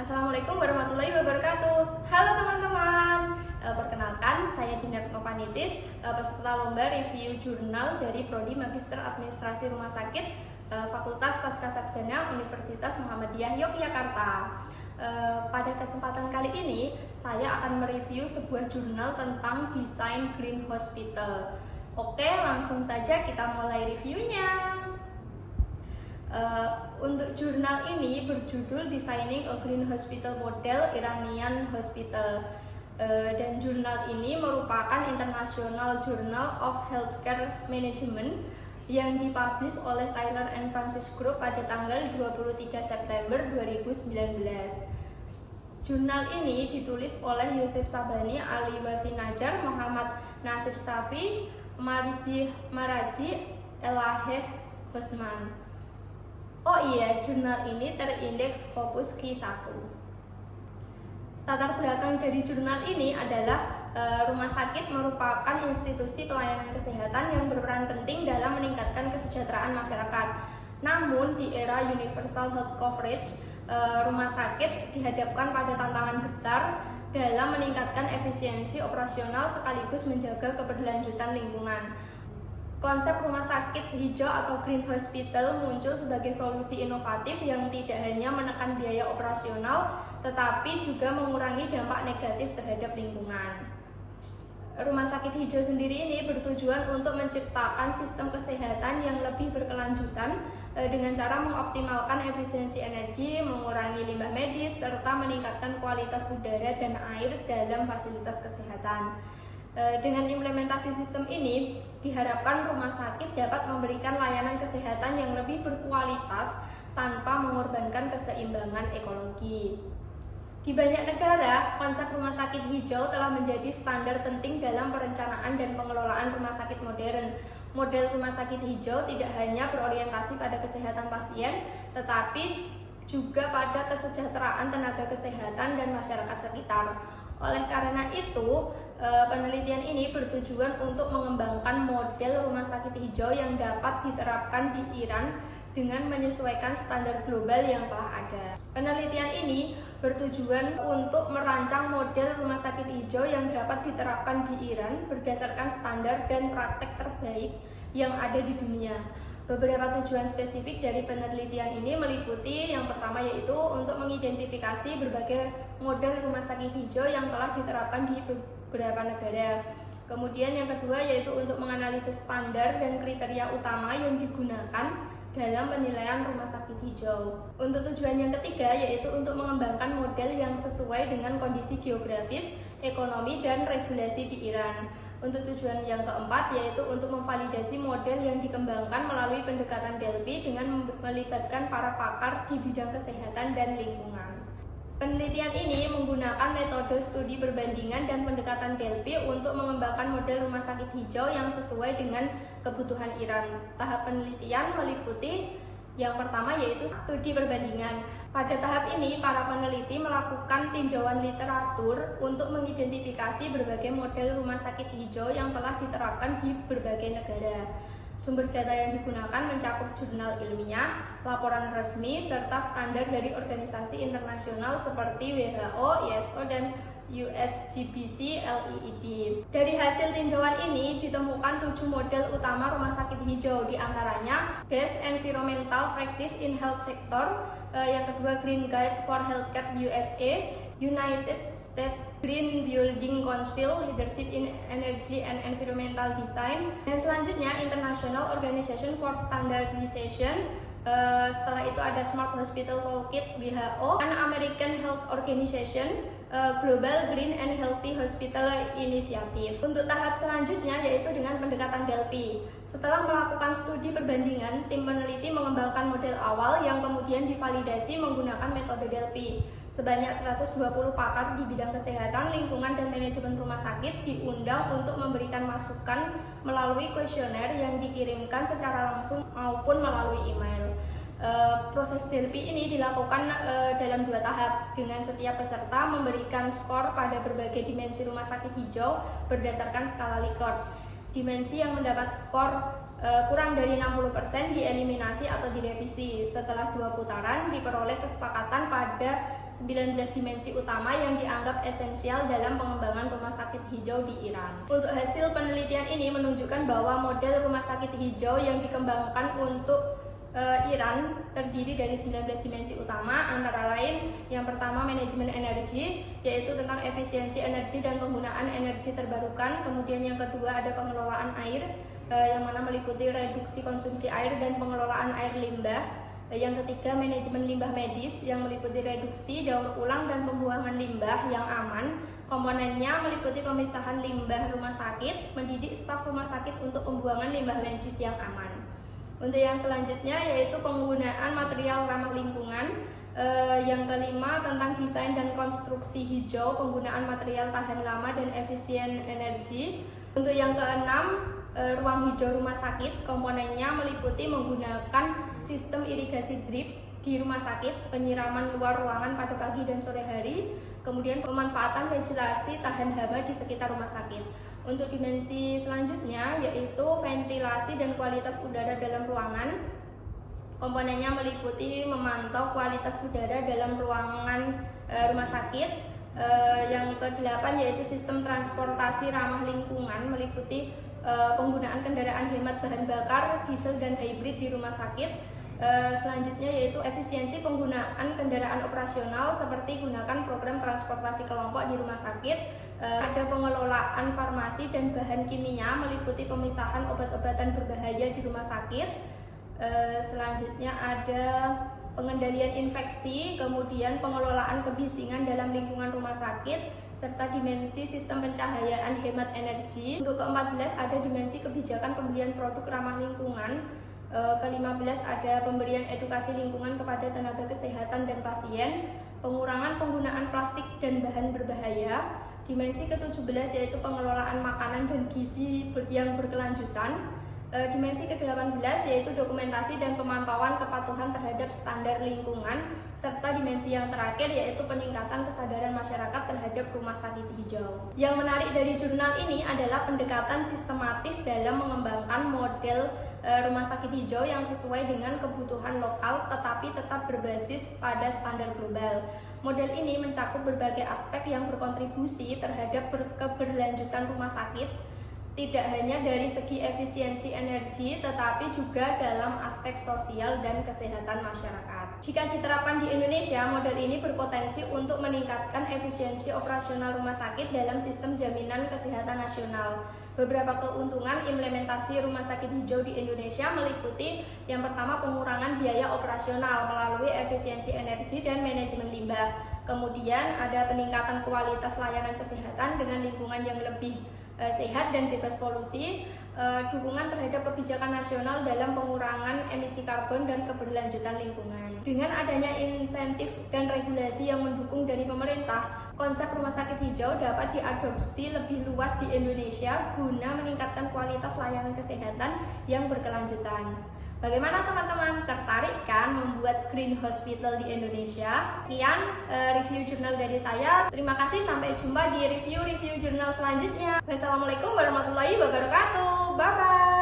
Assalamualaikum warahmatullahi wabarakatuh. Halo teman-teman, perkenalkan saya Dinar Nopanitis, peserta lomba review jurnal dari Prodi Magister Administrasi Rumah Sakit Fakultas Pascasarjana Universitas Muhammadiyah Yogyakarta. Pada kesempatan kali ini, saya akan mereview sebuah jurnal tentang desain Green Hospital. Oke, langsung saja kita mulai reviewnya. Untuk jurnal ini berjudul Designing a Green Hospital Model Iranian Hospital, dan jurnal ini merupakan International Journal of Healthcare Management yang dipublish oleh Taylor and Francis Group pada tanggal 23 September 2019. Jurnal ini ditulis oleh Yusuf Sabani, Ali Wafi Najar, Muhammad Nasir Safi, Maraji, Elaheh Hosman. Oh iya, jurnal ini terindeks Scopus Q1. Latar belakang dari jurnal ini adalah rumah sakit merupakan institusi pelayanan kesehatan yang berperan penting dalam meningkatkan kesejahteraan masyarakat. Namun di era universal health coverage, rumah sakit dihadapkan pada tantangan besar dalam meningkatkan efisiensi operasional sekaligus menjaga keberlanjutan lingkungan. Konsep rumah sakit hijau atau Green Hospital muncul sebagai solusi inovatif yang tidak hanya menekan biaya operasional, tetapi juga mengurangi dampak negatif terhadap lingkungan. Rumah sakit hijau sendiri ini bertujuan untuk menciptakan sistem kesehatan yang lebih berkelanjutan dengan cara mengoptimalkan efisiensi energi, mengurangi limbah medis, serta meningkatkan kualitas udara dan air dalam fasilitas kesehatan. Dengan implementasi sistem ini, diharapkan rumah sakit dapat memberikan layanan kesehatan yang lebih berkualitas tanpa mengorbankan keseimbangan ekologi. Di banyak negara, konsep rumah sakit hijau telah menjadi standar penting dalam perencanaan dan pengelolaan rumah sakit modern. Model rumah sakit hijau tidak hanya berorientasi pada kesehatan pasien, tetapi juga pada kesejahteraan tenaga kesehatan dan masyarakat sekitar. Oleh karena itu, penelitian ini bertujuan untuk mengembangkan model rumah sakit hijau yang dapat diterapkan di Iran dengan menyesuaikan standar global yang telah ada. Penelitian ini bertujuan untuk merancang model rumah sakit hijau yang dapat diterapkan di Iran berdasarkan standar dan praktek terbaik yang ada di dunia. Beberapa tujuan spesifik dari penelitian ini meliputi yang pertama yaitu untuk mengidentifikasi berbagai model rumah sakit hijau yang telah diterapkan di beberapa negara. Kemudian yang kedua yaitu untuk menganalisis standar dan kriteria utama yang digunakan dalam penilaian rumah sakit hijau. Untuk tujuan yang ketiga yaitu untuk mengembangkan model yang sesuai dengan kondisi geografis, ekonomi, dan regulasi di Iran. Untuk tujuan yang keempat yaitu untuk memvalidasi model yang dikembangkan melalui pendekatan Delphi dengan melibatkan para pakar di bidang kesehatan dan lingkungan. Penelitian ini menggunakan metode studi perbandingan dan pendekatan Delphi untuk mengembangkan model rumah sakit hijau yang sesuai dengan kebutuhan Iran. Tahap penelitian meliputi yang pertama yaitu studi perbandingan. Pada tahap ini, para peneliti melakukan tinjauan literatur untuk mengidentifikasi berbagai model rumah sakit hijau yang telah diterapkan di berbagai negara. Sumber data yang digunakan mencakup jurnal ilmiah, laporan resmi, serta standar dari organisasi internasional seperti WHO, ISO, dan USGBC LEED. Dari hasil tinjauan ini ditemukan 7 model utama rumah sakit hijau, diantaranya Best Environmental Practice in Health Sector, yang kedua Green Guide for Healthcare USA, United States Green Building Council, Leadership in Energy and Environmental Design, dan selanjutnya International Organization for Standardization. Setelah itu ada Smart Hospital Toolkit WHO, dan American Health Organization, Global Green and Healthy Hospital Initiative. Untuk tahap selanjutnya yaitu dengan pendekatan Delphi. Setelah melakukan studi perbandingan, tim peneliti mengembangkan model awal yang kemudian divalidasi menggunakan metode Delphi. Sebanyak 120 pakar di bidang kesehatan, lingkungan, dan manajemen rumah sakit diundang untuk memberikan masukan melalui kuesioner yang dikirimkan secara langsung maupun melalui email. Proses Delphi ini dilakukan dalam 2 tahap, dengan setiap peserta memberikan skor pada berbagai dimensi rumah sakit hijau berdasarkan skala Likert. Dimensi yang mendapat skor kurang dari 60% dieliminasi atau direvisi. Setelah 2 putaran diperoleh kesepakatan pada 19 dimensi utama yang dianggap esensial dalam pengembangan rumah sakit hijau di Iran. Untuk hasil penelitian ini menunjukkan bahwa model rumah sakit hijau yang dikembangkan untuk Iran terdiri dari 19 dimensi utama, antara lain yang pertama manajemen energi, yaitu tentang efisiensi energi dan penggunaan energi terbarukan. Kemudian yang kedua ada pengelolaan air, yang mana meliputi reduksi konsumsi air dan pengelolaan air limbah. Yang ketiga manajemen limbah medis, yang meliputi reduksi, daur ulang, dan pembuangan limbah yang aman. Komponennya meliputi pemisahan limbah rumah sakit, mendidik staf rumah sakit untuk pembuangan limbah medis yang aman. Untuk yang selanjutnya yaitu penggunaan material ramah lingkungan. Yang kelima tentang desain dan konstruksi hijau, penggunaan material tahan lama dan efisien energi. Untuk yang keenam, ruang hijau rumah sakit, komponennya meliputi menggunakan sistem irigasi drip di rumah sakit, penyiraman luar ruangan pada pagi dan sore hari, kemudian pemanfaatan ventilasi tahan hama di sekitar rumah sakit. Untuk dimensi selanjutnya yaitu ventilasi dan kualitas udara dalam ruangan. Komponennya meliputi memantau kualitas udara dalam ruangan rumah sakit. Yang kedelapan yaitu sistem transportasi ramah lingkungan, meliputi penggunaan kendaraan hemat bahan bakar, diesel dan hybrid di rumah sakit. Selanjutnya yaitu efisiensi penggunaan kendaraan operasional, seperti gunakan program transportasi kelompok di rumah sakit. Ada pengelolaan farmasi dan bahan kimia, meliputi pemisahan obat-obatan berbahaya di rumah sakit. Selanjutnya ada pengendalian infeksi, kemudian pengelolaan kebisingan dalam lingkungan rumah sakit, serta dimensi sistem pencahayaan hemat energi. Untuk ke-14 ada dimensi kebijakan pembelian produk ramah lingkungan. Ke-15 ada pemberian edukasi lingkungan kepada tenaga kesehatan dan pasien, pengurangan penggunaan plastik dan bahan berbahaya. Dimensi ke-17 yaitu pengelolaan makanan dan gizi yang berkelanjutan. Dimensi ke-18 yaitu dokumentasi dan pemantauan kepatuhan terhadap standar lingkungan, serta dimensi yang terakhir yaitu peningkatan kesadaran masyarakat terhadap rumah sakit hijau. Yang menarik dari jurnal ini adalah pendekatan sistematis dalam mengembangkan model rumah sakit hijau yang sesuai dengan kebutuhan lokal tetapi tetap berbasis pada standar global. Model ini mencakup berbagai aspek yang berkontribusi terhadap keberlanjutan rumah sakit, tidak hanya dari segi efisiensi energi, tetapi juga dalam aspek sosial dan kesehatan masyarakat. Jika diterapkan di Indonesia, model ini berpotensi untuk meningkatkan efisiensi operasional rumah sakit dalam sistem jaminan kesehatan nasional. Beberapa keuntungan implementasi rumah sakit hijau di Indonesia meliputi yang pertama pengurangan biaya operasional melalui efisiensi energi dan manajemen limbah. Kemudian ada peningkatan kualitas layanan kesehatan dengan lingkungan yang lebih sehat dan bebas polusi, dukungan terhadap kebijakan nasional dalam pengurangan emisi karbon dan keberlanjutan lingkungan. Dengan adanya insentif dan regulasi yang mendukung dari pemerintah, konsep rumah sakit hijau dapat diadopsi lebih luas di Indonesia guna meningkatkan kualitas layanan kesehatan yang berkelanjutan. Bagaimana teman-teman, tertarik kan membuat Green Hospital di Indonesia? Sekian review jurnal dari saya. Terima kasih, sampai jumpa di review jurnal selanjutnya. Wassalamualaikum warahmatullahi wabarakatuh. Bye-bye.